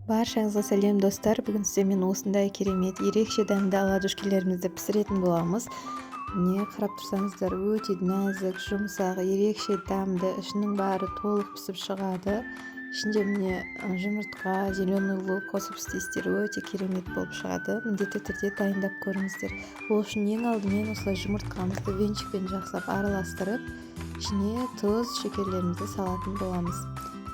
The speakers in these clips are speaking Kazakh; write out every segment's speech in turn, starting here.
Баршаңызға сәлем достар. Бүгін сіздермен осындай керемет, ерекше дәмді оладушкилерімізді пісіретін боламыз. Міне қарап тұрсаңыздар, өте нәзік, жұмсақ, ерекше дәмді, ішінің бәрі толық пісіп шығады. Ішінде міне жұмыртқа, зеленый лук қосып істейсіздер, өте керемет болып шығады. Міндетті түрде дайындап көріңіздер. Ол үшін ең алдымен осылай жұмыртқамызды венчикпен жақсылап араластырып, ішіне тұз, шекерлерімізді салатын боламыз.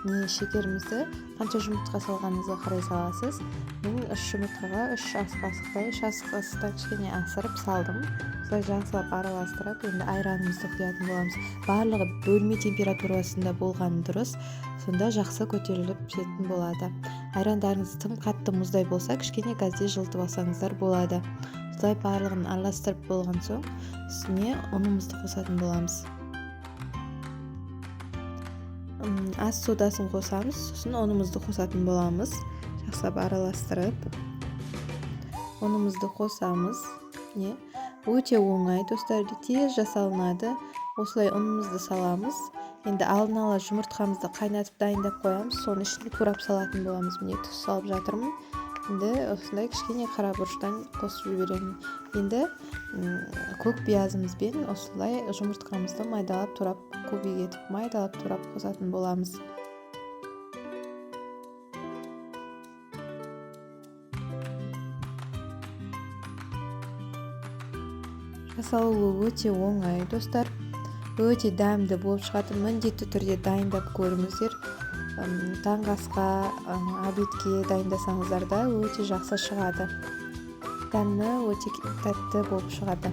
Не шекерімізді қанша жұмыртқа салғаныңызға қарай саласыз. Мен 3 жұмыртқаға 3 ас қасықтай, 3 ас қасықтан кішкене асырып салдым. Осылай жақсылап араластырып, енді айранымызды құятын боламыз. Барлығы бөлме температурасында болғаны дұрыс. Сонда жақсы көтеріліп пісетін болады. Айрандарыңыз тым қатты мұздай болса, кішкене газде жылытып алсаңыздар болады. Осылай барлығын араластырып болған соң, үстіне ұнымызды қосатын боламыз. Ас содасын қосамыз, сосын ұнымызды қосатын боламыз. Жақсылап араластырып ұнымызды қосамыз. Өте оңай достар, тез жасалынады. Осылай ұнымызды саламыз. Енді алдын ала жұмыртқамызды қайнатып дайындап қоямыз. Соны ішіне турап салатын боламыз. Міне тұз салып жатырмын. Енді осындай кішкене қара бұрыштан қосып жіберемін. Енді көк биязымызбен осылай жұмыртқамызды майдалап турап, көбейіп етіп майдалап турап қосатын боламыз. Жасалуы өте оңай достар. Өте дәмді болып шығады. Міндетті түрде дайындап көріңіздер. Таңғы асқа, обедке дайындасаңыздар да өте жақсы шығады. Дәмі өте тәтті болып шығады.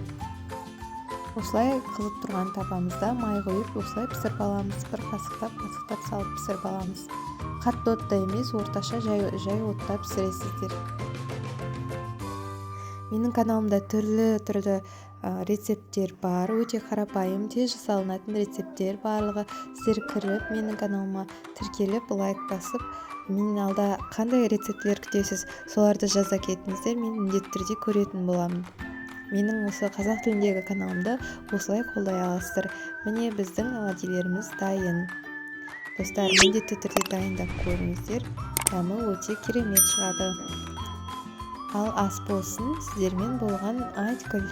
Осылай қызып тұрған табамызда май қойып, осылай пісіріп аламыз. Бір қасықтап салып пісіріп аламыз. Қатты отта емес, орташа жай отта пісіресіздер. Менің каналымда түрлі рецепттер бар, өте қарапайым, тез жасалынатын рецепттер барлығы. Сіздер кіріп, менің каналыма тіркеліп, лайк басып, менің алда қандай рецепттер күтесіз, соларды жаза кетіңіздер, мен міндетті түрде көретін боламын. Менің осы қазақ тіліндегі каналымды осылай қолдай аласыздар. Міне біздің оладилеріміз дайын. Достар, міндетті түрде дайындап көріңіздер, дәмі өте керемет шығады. Ал ас болсын, сіздермен болған Айткүл.